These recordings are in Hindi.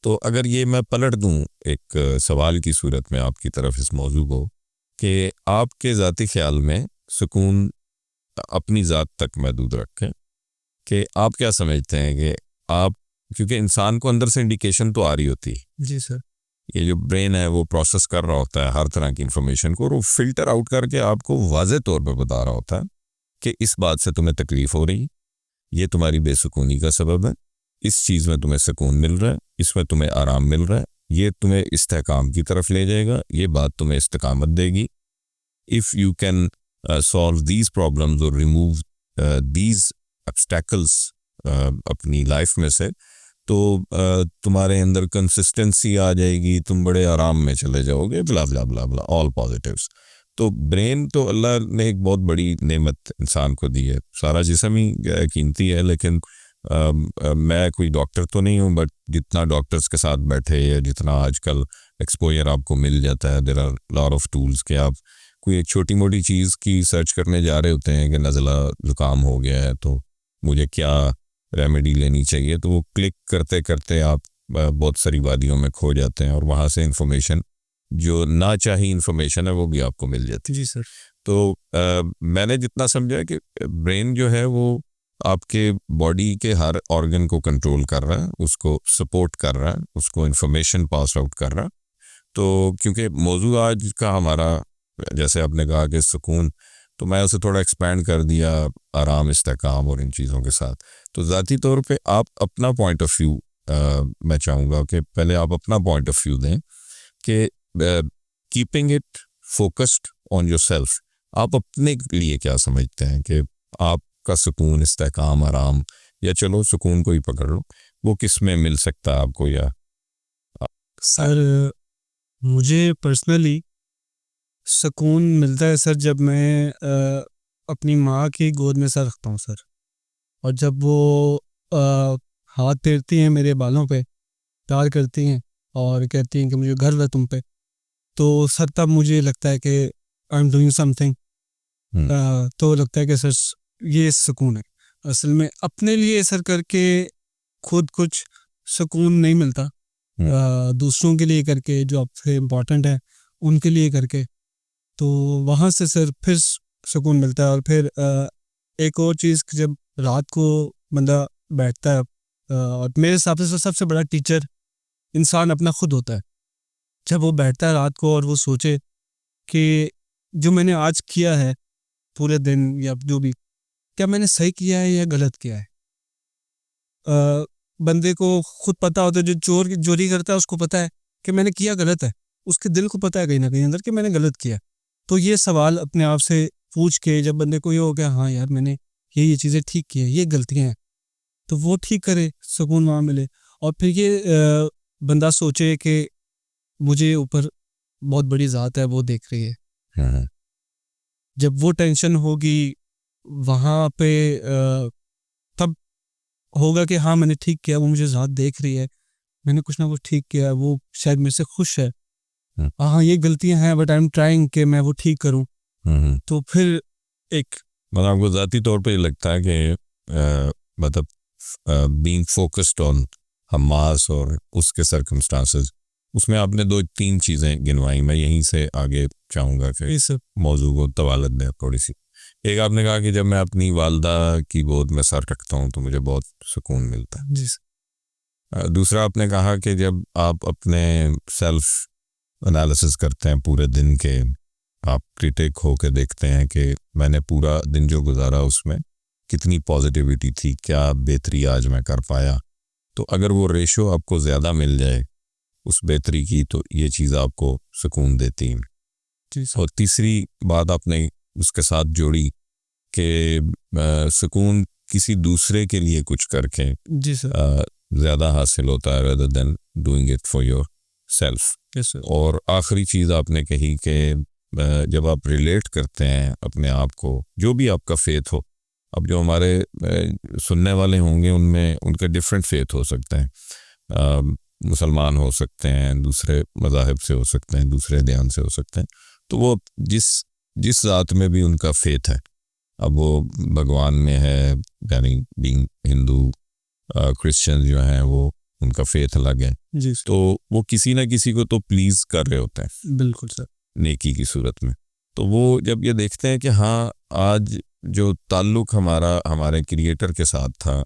तो अगर ये मैं पलट दूं एक सवाल की सूरत में आपकी तरफ इस मौजू को, कि आपके ज़ाती ख्याल में सुकून अपनी ज़ात तक महदूद रखें, कि आप क्या समझते हैं कि आप, क्योंकि इंसान को अंदर से इंडिकेशन तो आ रही होती है, जी सर, ये जो ब्रेन है वो प्रोसेस कर रहा होता है हर तरह की इंफॉर्मेशन को, और वो फिल्टर आउट करके आपको वाज़े तौर पर बता रहा होता है कि इस बात से तुम्हें तकलीफ़ हो रही, ये तुम्हारी बेसुकूनी का सबब है, इस चीज़ में तुम्हें सुकून मिल रहा है, इसमें तुम्हें आराम मिल रहा है, ये तुम्हें इस्तेकाम की तरफ ले जाएगा, ये बात तुम्हें इस्तेकामत देगी। If you can solve these problems और रिमूव दीज ऑब्स्टैकल्स अपनी लाइफ में से, तो तुम्हारे अंदर कंसिस्टेंसी आ जाएगी, तुम बड़े आराम में चले जाओगे, ब्ला ब्ला ब्ला ब्ला, ऑल पॉजिटिव्स। तो ब्रेन तो अल्लाह ने एक बहुत बड़ी नेमत इंसान को दी है, सारा जिस्म ही कीमती है, लेकिन मैं कोई डॉक्टर तो नहीं हूँ, बट जितना डॉक्टर्स के साथ बैठे या जितना आजकल एक्सपोजर आपको मिल जाता है, there are lot of tools कि आप कोई एक छोटी मोटी चीज़ की सर्च करने जा रहे होते हैं कि नज़ला ज़ुकाम हो गया है तो मुझे क्या रेमेडी लेनी चाहिए, तो वो क्लिक करते करते आप बहुत सारी वादियों में खो जाते हैं, और वहाँ से इंफॉर्मेशन जो ना चाहिए इंफॉर्मेशन है वो भी आपको मिल जाती है। जी सर। तो मैंने जितना समझा है कि ब्रेन जो है वो आपके बॉडी के हर ऑर्गन को कंट्रोल कर रहा है, उसको सपोर्ट कर रहा है, उसको इंफॉर्मेशन पास आउट कर रहा है। तो क्योंकि मौजू आज का हमारा, जैसे आपने कहा कि सुकून, तो मैं उसे थोड़ा एक्सपैंड कर दिया आराम, इस्तेकाम और इन चीज़ों के साथ। तो ज़ाती तौर पे आप अपना पॉइंट ऑफ व्यू, मैं चाहूँगा कि पहले आप अपना पॉइंट ऑफ व्यू दें कि keeping it focused on yourself, आप अपने लिए क्या समझते हैं कि आपका सुकून, इस्तेकाम, आराम, या चलो सुकून को ही पकड़ लो, वो किस में मिल सकता है आपको? या सर मुझे पर्सनली सुकून मिलता है सर जब मैं अपनी माँ की गोद में सर रखता हूँ सर, और जब वो हाथ फेरती हैं मेरे बालों पे, प्यार करती हैं और कहती हैं कि मुझे गर्व है तुम पे, तो सर तब मुझे लगता है कि आई एम डूइंग समथिंग, तो लगता है कि सर ये सुकून है। असल में अपने लिए सर करके खुद कुछ सुकून नहीं मिलता, दूसरों के लिए करके, जो आपसे इम्पोर्टेंट है उनके लिए करके, तो वहाँ से सर फिर सुकून मिलता है। और फिर एक और चीज़, जब रात को बंदा बैठता है, और मेरे हिसाब से सबसे बड़ा टीचर इंसान अपना खुद होता है। जब वो बैठता है रात को और वो सोचे कि जो मैंने आज किया है पूरे दिन, या जो भी, क्या मैंने सही किया है या गलत किया है। बंदे को खुद पता होता है, जो चोरी करता है उसको पता है कि मैंने किया गलत है, उसके दिल को पता है कहीं ना कहीं अंदर कि मैंने गलत किया। तो ये सवाल अपने आप से पूछ के जब बंदे को ये हो गया, हाँ यार मैंने ये चीज़ें ठीक की है, ये गलतियाँ हैं, तो वो ठीक करे, सुकून वहाँ मिले। और फिर ये बंदा सोचे कि मुझे ऊपर बहुत बड़ी ज़ात है, वो देख रही है। जब वो टेंशन होगी वहाँ पे, तब होगा कि हाँ मैंने ठीक किया, वो मुझे ज़ात देख रही है, मैंने कुछ ना कुछ ठीक किया है, वो शायद मेरे से खुश है। हाँ ये गलतियां हैं, बट आई एम ट्राइंग कि मैं वो ठीक करूं। तो फिर एक मतलब आपको ज़ाती तौर पे लगता है कि मतलब बीइंग फोकस्ड ऑन हमास और उसके सर्कमस्टांसेस, उसमें आपने 2-3 चीज़ें गिनवाई, मैं यहीं से आगे चाहूँगा कि इस मौजू को तवालत दें थोड़ी सी। एक आपने कहा कि जब मैं अपनी वालदा की गोद में सर रखता हूँ तो मुझे बहुत सुकून मिलता है। जी दूसरा आपने कहा कि जब आप अपने सेल्फ एनालिसिस करते हैं पूरे दिन के, आप क्रिटिक होकर देखते हैं कि मैंने पूरा दिन जो गुजारा उसमें कितनी पॉजिटिविटी थी, क्या बेहतरी आज मैं कर पाया। तो अगर वो रेशो आपको ज़्यादा मिल जाए उस बेहतरी की, तो ये चीज़ आपको सुकून देती है। और तीसरी बात आपने उसके साथ जोड़ी कि सुकून किसी दूसरे के लिए कुछ करके जी सर, ज़्यादा हासिल होता है rather than doing it for yourself। और आखिरी चीज़ आपने कही कि जब आप रिलेट करते हैं अपने आप को, जो भी आपका फेथ हो, अब जो हमारे सुनने वाले होंगे उनमें उनका डिफरेंट फेथ हो सकते हैं, मुसलमान हो सकते हैं, दूसरे मज़ाहिब से हो सकते हैं, दूसरे ध्यान से हो सकते हैं, तो वो जिस ज़ात में भी उनका फेथ है, अब वो भगवान में है, यानी बीइंग हिंदू, क्रिश्चियन जो हैं वो उनका फेथ अलग है, जी सर, तो वो किसी ना किसी को तो प्लीज़ कर रहे होते हैं बिल्कुल सर, नेकी की सूरत में। तो वो जब ये देखते हैं कि हाँ, आज जो ताल्लुक़ हमारा हमारे क्रिएटर के साथ था,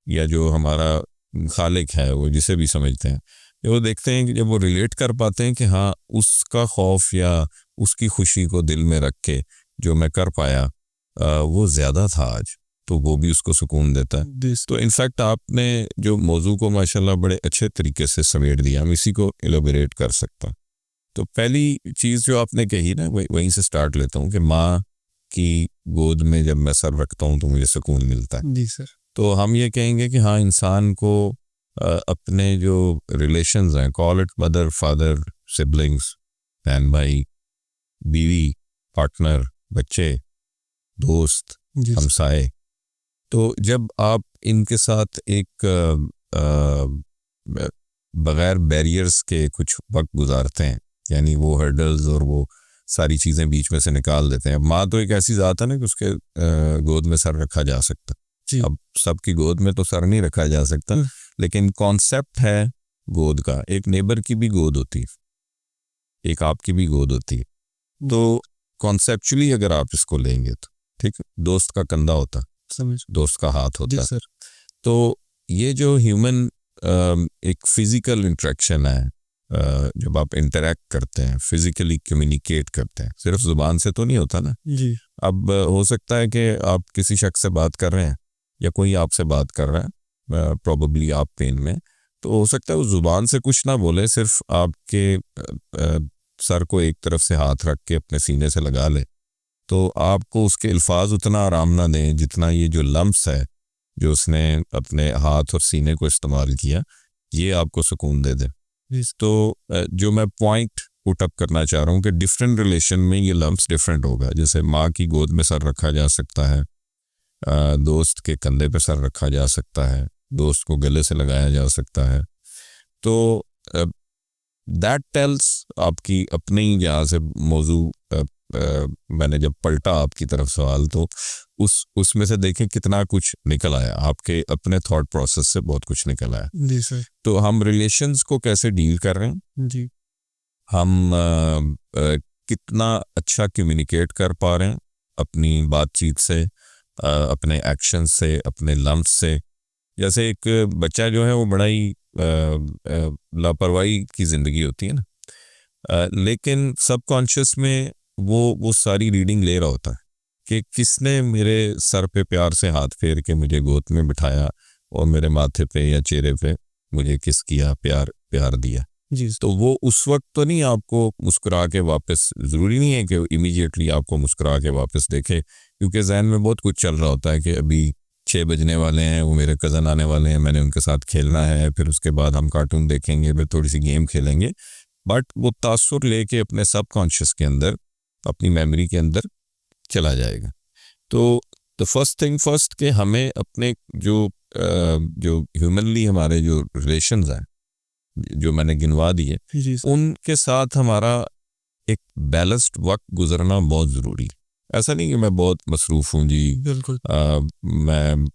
या जो हमारा खालिक है, वो जिसे भी समझते हैं, वो देखते हैं कि जब वो रिलेट कर पाते हैं कि हाँ, उसका खौफ या उसकी खुशी को दिल में रख के जो मैं कर पाया वो ज़्यादा था आज, तो वो भी उसको सुकून देता है। दिस तो इनफैक्ट आपने जो मौजू को माशाल्लाह बड़े अच्छे तरीके से समेट दिया, हम इसी को एलोबरेट कर सकते हैं। तो पहली चीज़ जो आपने कही ना, वहीं से स्टार्ट लेता हूँ कि माँ की गोद में जब मैं सर रखता हूँ तो मुझे सुकून मिलता है। जी सर, तो हम ये कहेंगे कि हाँ, इंसान को अपने जो रिलेशंस हैं, call it mother, father, siblings, बहन भाई, बीवी, पार्टनर, बच्चे, दोस्त, जी सर, हमसाए, तो जब आप इनके साथ एक बगैर बैरियर्स के कुछ वक्त गुजारते हैं, यानी वो हर्डल्स और वो सारी चीज़ें बीच में से निकाल देते हैं। माँ तो एक ऐसी ज़ात है ना कि उसके गोद में सर रखा जा सकता। जी, अब सबकी गोद में तो सर नहीं रखा जा सकता, लेकिन कॉन्सेप्ट है गोद का। एक नेबर की भी गोद होती है, एक आपकी भी गोद होती है। तो कॉन्सेप्चुअली अगर आप इसको लेंगे तो ठीक, दोस्त का कंधा होता, समझ, दोस्त का हाथ जी होता। सर, तो ये जो ह्यूमन एक फिजिकल इंटरेक्शन है, जब आप इंटरेक्ट करते हैं, फिजिकली कम्युनिकेट करते हैं, सिर्फ ज़ुबान से तो नहीं होता ना। जी, अब हो सकता है कि आप किसी शख्स से बात कर रहे हैं या कोई आपसे बात कर रहा है, प्रॉबली आप पेन में, तो हो सकता है वो ज़ुबान से कुछ ना बोले, सिर्फ आपके सर को एक तरफ से हाथ रख के अपने सीने से लगा ले, तो आपको उसके अल्फाज उतना आराम ना दें जितना ये जो लम्स है जो उसने अपने हाथ और सीने को इस्तेमाल किया, ये आपको सुकून दे दे। जी, तो जो मैं पॉइंट पुट अप करना चाह रहा हूँ कि डिफरेंट रिलेशन में ये लम्स डिफरेंट होगा। जैसे माँ की गोद में सर रखा जा सकता है, दोस्त के कंधे पे सर रखा जा सकता है, दोस्त को गले से लगाया जा सकता है। तो दैट टेल्स आपकी अपनी जहाँ से मौजू मैंने जब पलटा आपकी तरफ सवाल, तो उसमें से देखें कितना कुछ निकल आया, आपके अपने थॉट प्रोसेस से बहुत कुछ निकल आया। जी सर, तो हम रिलेशंस को कैसे डील कर रहे हैं, जी, हम कितना अच्छा कम्युनिकेट कर पा रहे हैं अपनी बातचीत से, अपने एक्शन से, अपने लम्स से। जैसे एक बच्चा जो है वो बड़ा ही लापरवाही की ज़िंदगी होती है ना, लेकिन सबकॉन्शियस में वो सारी रीडिंग ले रहा होता है कि किसने मेरे सर पे प्यार से हाथ फेर के मुझे गोद में बिठाया और मेरे माथे पे या चेहरे पे मुझे किस किया, प्यार दिया। जी, तो वो उस वक्त तो नहीं आपको मुस्कुरा के वापस, ज़रूरी नहीं है कि इमीडिएटली आपको मुस्कुरा के वापस देखे, क्योंकि जहन में बहुत कुछ चल रहा होता है कि अभी 6 बजने वाले हैं, वो मेरे कज़न आने वाले हैं, मैंने उनके साथ खेलना है, फिर उसके बाद हम कार्टून देखेंगे, फिर थोड़ी सी गेम खेलेंगे। बट वो तासुर लेके अपने सबकॉन्शियस के अंदर, अपनी मेमोरी के अंदर चला जाएगा। तो द फर्स्ट थिंग फर्स्ट कि हमें अपने जो ह्यूमनली हमारे जो रिलेशंस हैं जो मैंने गिनवा दिए, जी सर, उनके साथ हमारा एक बैलेंस्ड वक्त गुजरना बहुत ज़रूरी है। ऐसा नहीं कि मैं बहुत मसरूफ़ हूँ जी, बिल्कुल, मैं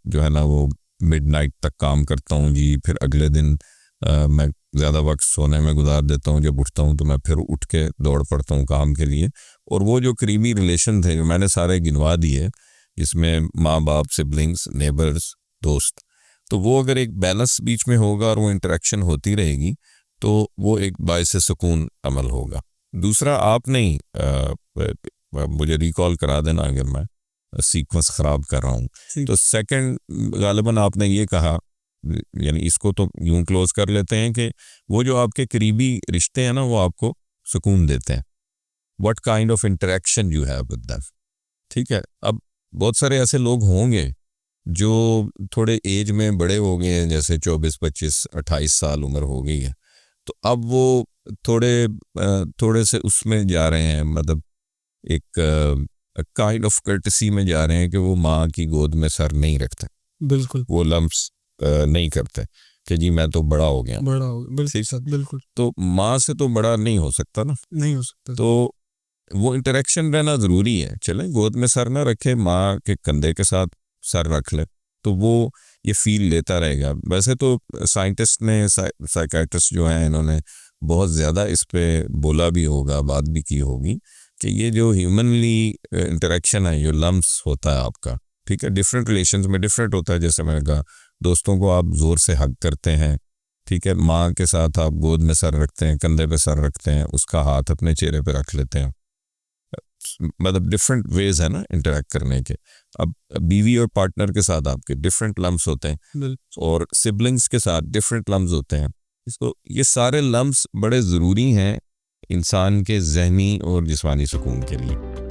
जो है ना वो मिडनाइट तक काम करता हूँ जी, फिर अगले दिन मैं ज़्यादा वक्त सोने में गुजार देता हूँ, जब उठता हूँ तो मैं फिर उठ के दौड़ पड़ता हूँ काम के लिए। और वो जो करीबी रिलेशन थे जो मैंने सारे गिनवा दिए, जिसमें माँ बाप, सिबलिंग्स, नेबर्स, दोस्त, तो वो अगर एक बैलेंस बीच में होगा और वो इंटरेक्शन होती रहेगी तो वो एक बायस सुकून अमल होगा। दूसरा, आप नहीं मुझे रिकॉल करा देना अगर मैं सीक्वेंस ख़राब कर रहा हूँ। तो सेकंड गालिबन आपने ये कहा, यानी इसको तो यूं क्लोज कर लेते हैं कि वो जो आपके करीबी रिश्ते हैं ना वो आपको सुकून देते हैं। What kind of interaction you have with them, ठीक है। अब बहुत सारे ऐसे लोग होंगे जो थोड़े एज में बड़े हो गए हैं, जैसे 24, 25, 28 साल उम्र हो गई है, तो अब वो थोड़े से उसमें जा रहे हैं, मतलब एक काइंड ऑफ कर्टसी में जा रहे हैं कि वो माँ की गोद में सर नहीं रखते, बिल्कुल, वो लम्स नहीं करते कि जी मैं तो बड़ा हो गया। बड़ा हो, बिल्कुल सर, बिल्कुल, तो माँ से तो बड़ा नहीं हो सकता ना, नहीं हो सकता, तो वो इंटरेक्शन रहना ज़रूरी है। चलें गोद में सर ना रखे, माँ के कंधे के साथ सर रख ले, तो वो ये फील लेता रहेगा। वैसे तो साइंटिस्ट ने साइकाइट्रिस्ट जो हैं इन्होंने बहुत ज़्यादा इस पे बोला भी होगा, बात भी की होगी कि ये जो ह्यूमनली इंटरेक्शन है, जो लम्स होता है आपका, ठीक है, डिफरेंट रिलेशंस में डिफरेंट होता है। जैसे मैंने कहा, दोस्तों को आप ज़ोर से हग करते हैं, ठीक है, माँ के साथ आप गोद में सर रखते हैं, कंधे पे सर रखते हैं, उसका हाथ अपने चेहरे पे रख लेते हैं, मतलब डिफरेंट वेज है ना इंटरेक्ट करने के। अब बीवी और पार्टनर के साथ आपके डिफरेंट लम्स होते हैं और सिबलिंग्स के साथ डिफरेंट लम्स होते हैं। इसको ये सारे लम्स बड़े ज़रूरी हैं इंसान के ज़हनी और जिस्मानी सुकून के लिए।